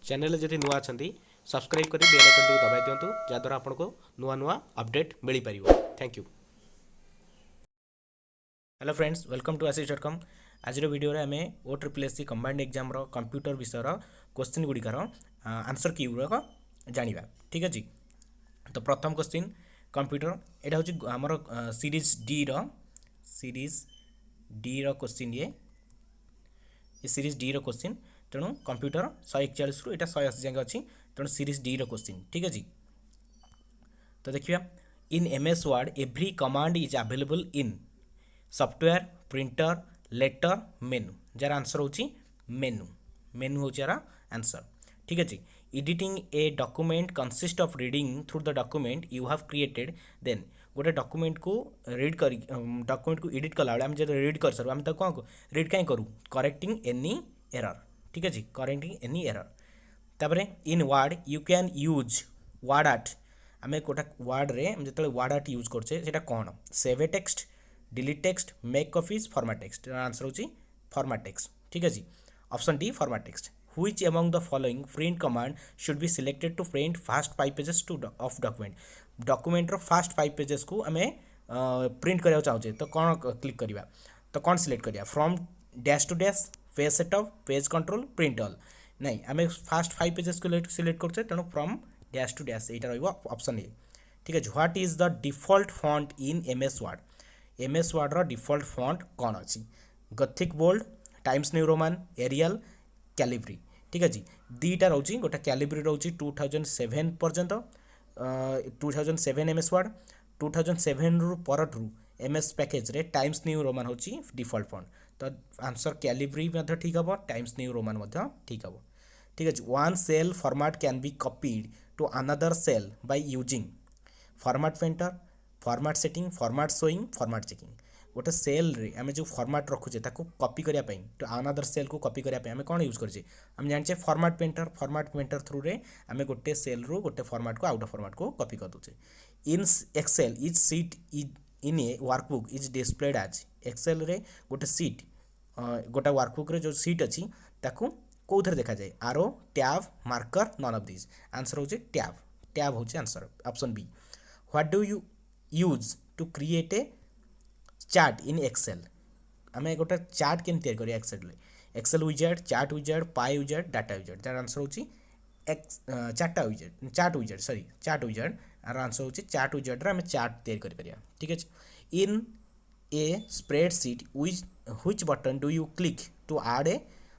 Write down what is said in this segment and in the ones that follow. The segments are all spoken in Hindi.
चैनल जदि नुआ अच्छी सब्सक्राइब कर बेल आइकन को दबाई दिंतु जहाँद्वारा आपको नुआ नुआ अपडेट मिल पार। Thank you. Hello friends, welcome to ASIS.com। आज वीडियो आम OSSC कंबाइंड एग्जाम कंप्यूटर विषय क्वेश्चन गुड़िकार आंसर की गुड़ाक जाना। ठीक अच्छे, तो प्रथम क्वेश्चन कंप्यूटर यहाँ हूँ आमर सीरीज डी क्वेश्चन। ये सीरीज डी क्वेश्चन, तेणु कंप्यूटर 141 रु 180 जाए अच्छी, तेणु सीरीज डी क्वेश्चन। ठीक अच्छे, तो देखिए in MS word every command is available in software, printer, letter, menu. जार आंसर होची मेनू। मेनू हो जार आंसर। ठीक अच्छे, editing a document consist of reading through the document you have created. Then गोटे डॉक्यूमेंट को रीड कर डॉक्यूमेंट को एडिट कला आम जब रीड कर सर आम कौन रीड कहीं करूँ, करेक्टिंग एनी एरर। ठीक अच्छे, करेक्टिंग एनी एरर। तापर in word you can use word art. आम गोटे वर्ड रे जो वर्ड आर्ट यूज करछे कौन, save a text, delete text, make copies, format text. Answer होची फॉर्मेट टेक्स्ट। ठीक अच्छे, option D format text. Which among the following print command should be selected to print first 5 pages to of document. Document रो फास्ट 5 पेजेस को आम प्रिंट करने चाहूँचे, तो कौन क्लिक करवा, तो कौन सिलेक्ट करिया, from dash to dash, page setup, page control, print all. नहीं, आम फास्ट 5 पेजेस को सिलेक्ट करछे, तेणु फ्रॉम डैश टू डैश यहाँ रही ऑप्शन ए। ठीक है, what is the default font in MS word. MS word रो डिफॉल्ट फॉन्ट कौन अच्छी, Gothic bold, Times New Roman, Arial, Calibri. ठीक अच्छे, दीटा रोचे, गोटे कैलिब्री रोचे 2007 पर्यंत, 2007 MS वर्ड, 2007 रु परठू MS पैकेज रे टाइम्स न्यू रोमान होची डिफॉल्ट फॉन्ट। तो आंसर कैलिब्री ठीक हम, टाइम्स न्यू रोमान ठीक हम। ठीक अच्छे, one cell format can be copied to another cell by using format painter, format setting, format showing, format checking. गोटे सेल रे आम जो फॉर्मेट रखुचे ताको कॉपी करने तो अनदर सेल को कॉपी करने आम कौन यूज करें, आम जाने format painter. Format painter through रे आम गोटे सेल रु गोटे फॉर्मेट को आउट फॉर्मेट को कॉपी कर दूचे। In Excel is sheet is in a workbook is displayed as. Excel रे गोटे सीट गोटे वर्कबुक रे जो सीट अच्छी ताकू कौन देखा जाए, arrow, tab, marker, none of this. Answer हो टैब। टैब हो answer, option B. What do you use to create a chart in Excel. आम गोटे चार्ट केम तैयार करिया Excel. Excel wizard, chart wizard, pie wizard, data wizard. तार आंसर होची chart wizard sorry chart wizard. आर आंसर होची चार्ट विजार्ड रे आम चार्ट तैयार करि परिया। ठीक अच्छे, in a spreadsheet which button do you click to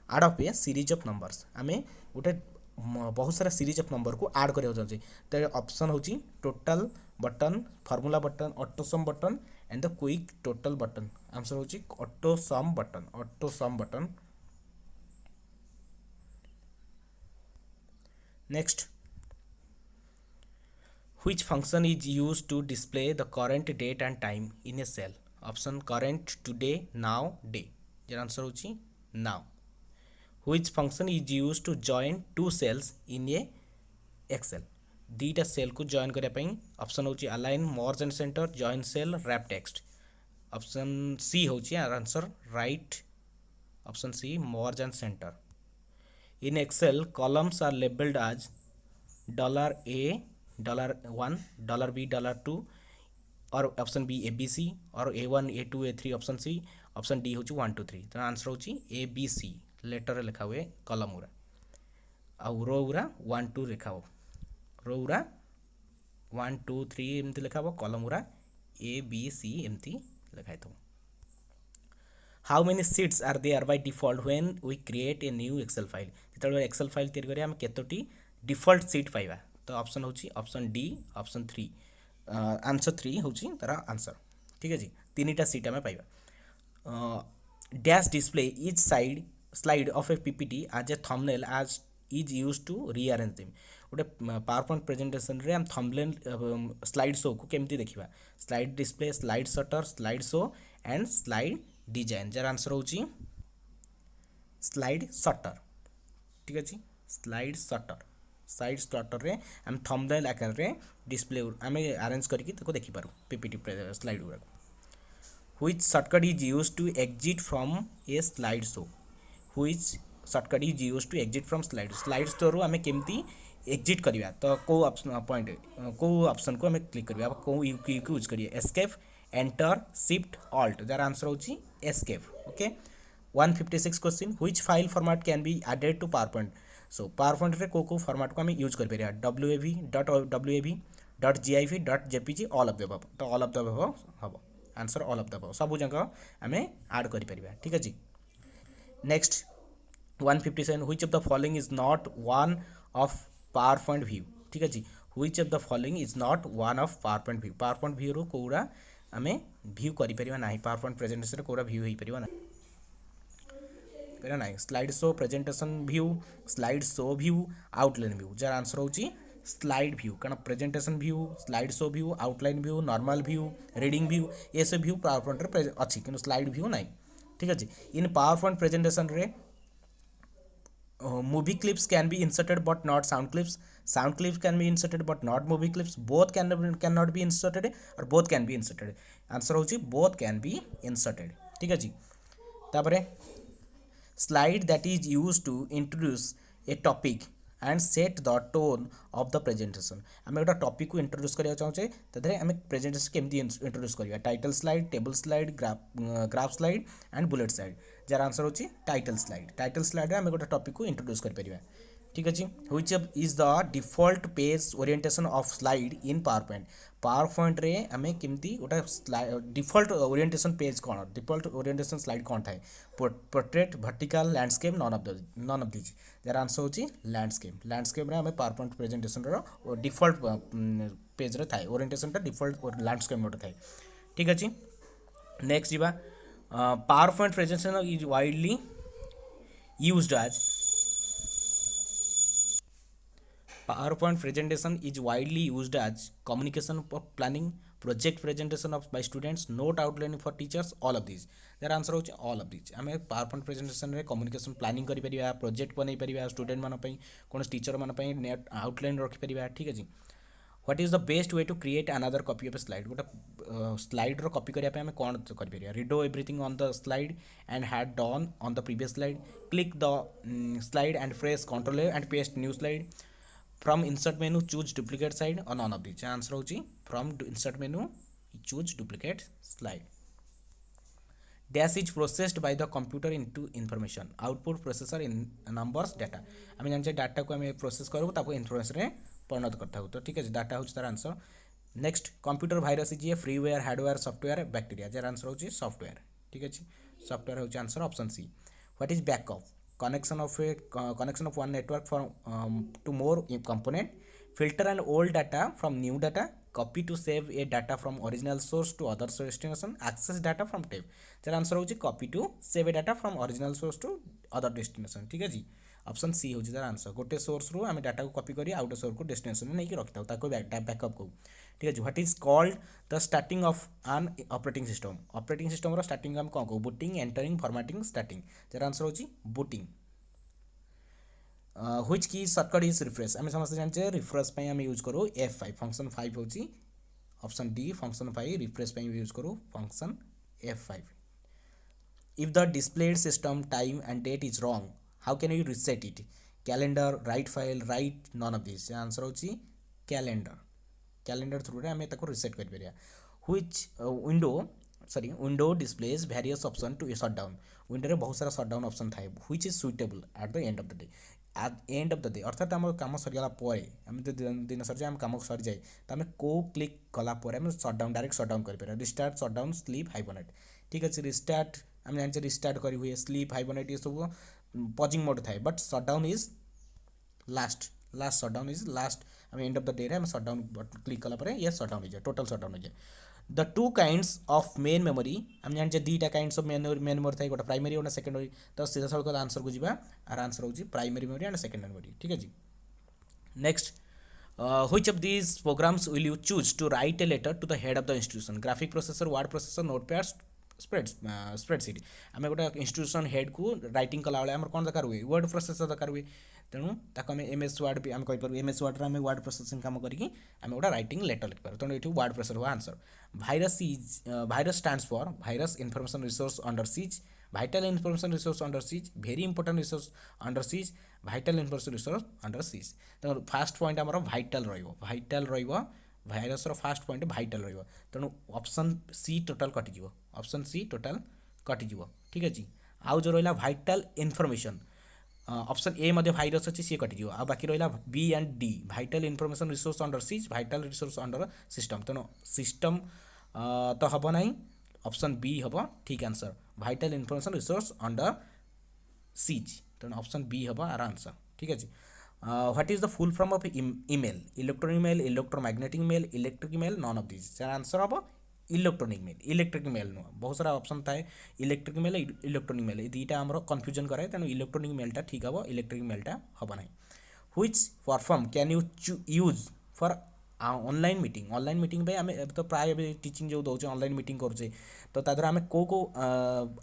add up a series of numbers. आम गोटे बहुत सारा सीरीज ऑफ नंबर को ऐड करने चाहिए, तो ऑप्शन होची total button, formula button, autosum button and the quick total button. Answer होची autosum button. Autosum button. Next, which function is used to display the current date and time in a cell. Option current, today, now, day. जार आंसर होची now. Which function is used to join two cells in a Excel। दीटा सेल को जॉइन करने ऑप्शन होची align, merge and centre, join cell, wrap text. Option C होची answer right, option C merge and centre. In Excel columns are labelled as $A, $1, $B, $2 और ऑप्शन बी ABC और A1, A2, A3 option C. Option D होची 1, 2, 3। तो आंसर होची ABC लेटर लिखा हुए कलम गुरा, आउ रो गुरा 1, 2 लिखा हो, रो गुरा 1, 2, 3 एमती लिखा हो, कलम गुरा ABC एमती लिखा था। How many sheets are there by default when we create a new Excel file. जो एक्सेल फाइल तैयार करिया हम केतोटी डिफॉल्ट सीट पाइबा, तो ऑप्शन होची ऑप्शन डी, ऑप्शन 3। आंसर 3 होची तार आंसर। ठीक है, तीनटा सीट आम पाइबा। Dash display each slide of a PPT as a thumbnail as is use to rearrange them. गोटे पावर पॉइंट प्रेजेंटेशन रे हम थंबनेल स्लाइड शो को केमती देखिबा, slide display, slide sorter, slide show and slide design. जार आंसर होची स्लाइड शटर। ठीक अच्छे, स्लाइड शटर। स्लाइड शटर रे हम थंबनेल आकार रे डिस्प्ले आम अरेंज करके देखि पारू PPT स्लाइड गुरा। Which shortcut is used to exit from a slide show? Which shortcut is use to exit from slide store आम केमती एग्जिट करवा तो कौ पॉइंट कौ ऑप्शन को आम क्लिक करवा कौ की यूज करिए एस्केप एंटर शिफ्ट ऑल्ट जार आंसर होची escape okay 156 question which file format can be added to PowerPoint so PowerPoint रे को फॉर्मेट को आम यूज कर परिया wav dot gif dot jpg all of the above तो ऑल ऑफ द अबव हम answer all of the above सब जगह आम ऐड कर परिया ठीक है। Next 157 which of the following is not one of PowerPoint view ठीक है। Which of the following is not one of PowerPoint view रो कोरा आम व्यू कर परिया ना पावर पॉइंट प्रेजेंटेशन कोरा व्यू हो परिया ना slide show presentation view slide show view outline view जार आंसर होची स्लाइड व्यू कारण presentation view slide show view outline view normal view reading view ये सब व्यू पावर पॉइंट रे अच्छी कि स्लाइड व्यू ना ठीक है। इन पावर पॉइंट प्रेजेंटेशन रे movie clips can be inserted but not sound clips can be inserted but not movie clips both cannot be inserted और both can be inserted answer होची both can be inserted ठीक है जी। तापरे slide that is used to introduce a topic and set the tone of the presentation आम गोटे टॉपिक को इंट्रोड्यूस करिया चाहूचे तदरे आम प्रेजेंटेशन केमती इंट्रोड्यूस करिया title slide table slide graph slide and bullet slide jar answer होची टाइटल स्लाइड आम गोटे टॉपिक को इंट्रोड्यूस कर परिया ठीक अच्छे। Which is the default page orientation of slide in power point रे आम केमती गोटे डिफॉल्ट ओरिएंटेशन पेज कौन डिफॉल्ट ओरिएंटेशन स्लाइड कौन थाए portrait vertical landscape none of these jar answer होची लैंडस्केप रे आम पावर पॉइंट प्रेजेंटेशन रो डिफॉल्ट पेज रे थाए ओरिएंटेशन टा डिफॉल्ट लैंडस्केप मोड थाए ठीक अच्छे। नेक्स्ट जीवा power point presentation is widely used as PowerPoint presentation is widely used as communication for planning, project presentation of by students, note outlining for teachers, all of these. Their answer होची all of these. आमे PowerPoint presentation रे communication planning करि परिबा, project बनै परिबा, student मान पई कोन टीचर मान पई नेट आउटलाइन रखि परिबा ठीक अछि। What is the best way to create another copy of a slide? गोटा स्लाइड रो कॉपी करिया पे हमें कोन कर परिया redo everything on the slide and had done on the previous slide click the slide and press Ctrl A and paste new slide from insert menu choose duplicate slide or none of these answer होची from insert menu choose duplicate slide dash is processed by the computer into information output processor in numbers data आम जान डाटा को आम प्रोसेस करूँ ताको इनफॉरमेशन रे परिणत करता हूँ तो ठीक है डाटा होची तार answer. Next computer virus is a freeware hardware software bacteria जार आंसर होची सॉफ्टवेयर ठीक है सॉफ्टवेयर होची answer option C. What is backup connection of one network from to more component filter and old data from new data copy to save a data from original source to other destination access data from tape jar answer होची copy to save a data from original source to other destination ठीक है जी ऑप्शन सी होची जार आंसर गोटे सोर्स रू आम डाटा को कॉपी करी आउट सोर्स को डेस्टिनेशन में नहीं रखी ताको बैकअप को ठीक है। What is called the starting of an operating system रो स्टार्टिंग हम कौन को बूटिंग एंटरिंग फॉर्मेटिंग स्टार्टिंग जार आंसर होची booting. Which key shortcut is refresh आम समस्त जानचे रिफ्रेश आम यूज करूँ F5 फंक्शन 5 होची option D function 5 refresh use करूँ function F5। If the displayed system time and date is wrong how can you reset it calendar right file right none of this answer होची कैलेंडर थ्रू रे आम ताको रिसेट कर परिया। Which window displays various option to shut down window रे बहुत सारा शट डाउन ऑप्शन थाए which is suitable at the end of the day and of the day अर्थात आम कम सरीगला आम दिन सर जाए आम कम सरी जाए तो आम को क्लिक कला शटडाउन डायरेक्ट शटडाउन कर रिस्टार्ट शटडाउन स्लीप हाइबरनेट ठीक अच्छे रिस्टार्ट आम जाने रिस्टार्ट कर हुए स्लीप हाइबरनेट ये सब पजिंग मोड थाए but shutdown is last shutdown is last आम एंड ऑफ द डे आम शटडाउन क्लिक कला ये शटडाउन हो जाए टोटल शटडाउन हो जाए। The two kinds of main memory आम जाने दुईटा काइंड्स ऑफ मेन मेमोरी थाए गोटे प्राइमरी गोटे सेकेंडरी तो सीधा सड़क आंसर को जावा आर आंसर होची primary memory and secondary memory ठीक है जी। Next which of these programs will you choose to write a letter to the head of the institution graphic processor word processor notepad spreadsheet आम गोटे इंस्टीट्यूशन हेड को राइटिंग कला आम कौन दरकार हुए वर्ड प्रोसेसर दरकार हुए तेणु ताको MS वर्ड भी आम कहीपर MS वर्ड आम वर्ड प्रोसेसिंग काम करके आम गोटे राइटिंग लेटर लिखिपार तेणु ये वर्ड प्रोसेसर हुआ answer. Virus stands for virus information resource under seize vital information resource under siege, very important resource under siege, vital information resource under siege। तो फास्ट पॉइंट आमर vital रहिबो भाइरस रो फास्ट पॉइंट vital रहिबो तेणु ऑप्शन सी टोटल कटिଯିବ ऑप्शन सी टोटल कटिଯିବ ठीक अछि। आउ जो रहिला vital information ऑप्शन ए मध्ये भाइरस अछि सी कटिଯିବ आ बाकी रहिला B and D vital information resource under siege, vital resource under system तेणु सिस्टम तो हबो नाही ऑप्शन बी हबो ठीक answer vital information resource under siege तेणु ऑप्शन बी हबो आर आंसर ठीक अछि। What is the full form of email, electronic mail, electromagnetic mail, electric mail, none of this answer हबो इलेक्ट्रॉनिक मेल। इलेक्ट्रिक मेल नुह बहुत सारा ऑप्शन थाए इलेक्ट्रिक मेल इलेक्ट्रॉनिक मेल दुईटा आमर कन्फ्यूजन कराए तेणु इलेक्ट्रॉनिक मेलटा ठीक हम इलेक्ट्रिक मेलटा हम ना। Which platform can you use for online meeting पे आम तो प्राय टीचिंग जो दौचे ऑनलाइन मीटिंग करुचे तो तादर आम को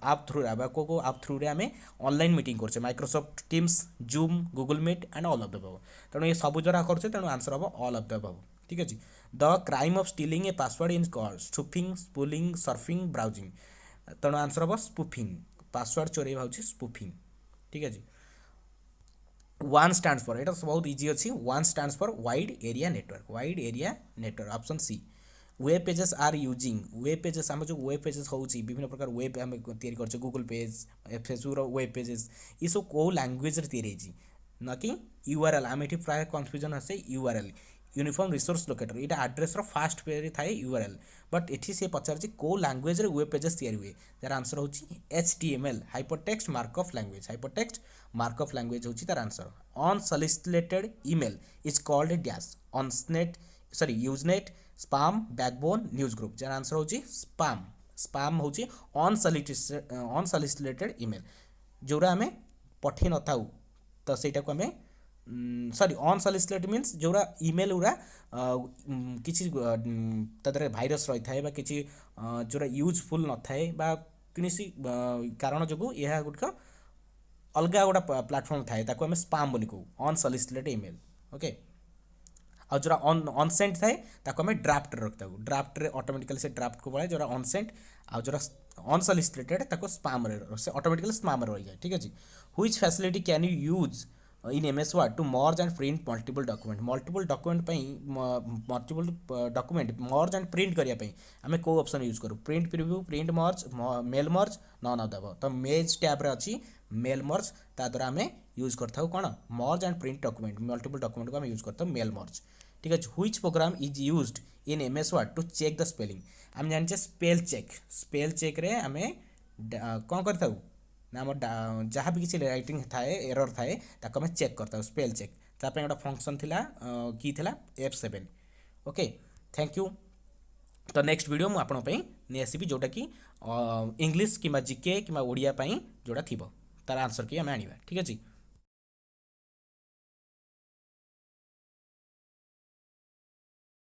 आप थ्रू को आप थ्रू आम ऑनलाइन मीटिंग करुचे Microsoft Teams, Zoom, Google Meet and all of the above तेणु ये सब जरा करुचे तेणु आंसर हम ऑल ऑफ द अबव ठीक अच्छे। The crime of stealing a password is called spoofing, spooling, surfing, browsing तेणु आंसर हम स्पूफिंग पासवर्ड चोरी होची स्पूफिंग ठीक अच्छे। वन स्टैंड्स फॉर एटा बहुत इजी अच्छी वन stands for wide area network option C. Web pages are using web pages आम जो वेब पेजेस होची विभिन्न प्रकार वेब आम तैयारी करछे Google page Facebook web pages ये सब को लैंग्वेज रे तैयारी होची ना कि यूआरएल आम एठी प्राय कंफ्यूजन आसे यूआरएल यूनिफॉर्म रिसोर्स लोकेटर यहाँ आड्रेस फास्ट पेज थाए यूआरएल बट एठी से पचार को लैंग्वेज रे वेब पेजेस तैयारी हुए तार आंसर होची एचटीएमएल हाइपरटेक्स्ट मार्कअप लैंग्वेज होची तार answer. Unsolicited email is called dash Usenet, spam, backbone, newsgroup जार आंसर होची स्पैम होची अनसॉलिसिटेटेड ईमेल जोरा आमे पठे न थाउ तो सेटा को आमे सॉरी अनसॉलिसिटेटेड मीन्स जोरा ईमेल उरा किसी तदरे भाइरस रही थाए बा किसी जोरा यूजफुल न थाए बा किसी कारण जो यह गुड़िक अलग गोटा प्लाटफर्म थाए ताको आमे स्पैम बोली कहू अनसॉलिसिटेटेड ईमेल ओके। आ जोरा अनसेंट थाए ताको आमे ड्राफ्ट रखता ड्राफ्ट रे ऑटोमेटिकली से ड्राफ्ट को पड़े जोरा अनसेंट आ जोरा अनसॉलिसिटेटेड ताको स्पैम रे से ऑटोमेटिकली स्पैम रे रही जाए ठीक अछि। Which facility can you use in MS Word to merge and print multiple document merge and print करने आम को ऑप्शन यूज करूँ print preview, print merge, mail merge, none of the तो मेज टैब रे अच्छी मेल मर्ज ता द्वारा आम यूज करता कौन merge and print document multiple document को आम यूज करता मेल मर्ज ठीक है। Which program is used in MS Word to check the spelling आम जाने स्पेल चेक रे आम कौन करता ना आम जहाँ भी किसी राइटिंग थाए एरर थाए ताको आम चेक करता स्पेल चेक तापर गोटे फंक्शन थिला की थिला F7 ओके थैंक यू। तो नेक्स्ट वीडियो मुझे आपन नहीं आसबि जोटा कि इंग्लिश कि जीके कि ओडिया जोटा थी तार आंसर कि आम आनिबा ठीक अच्छे।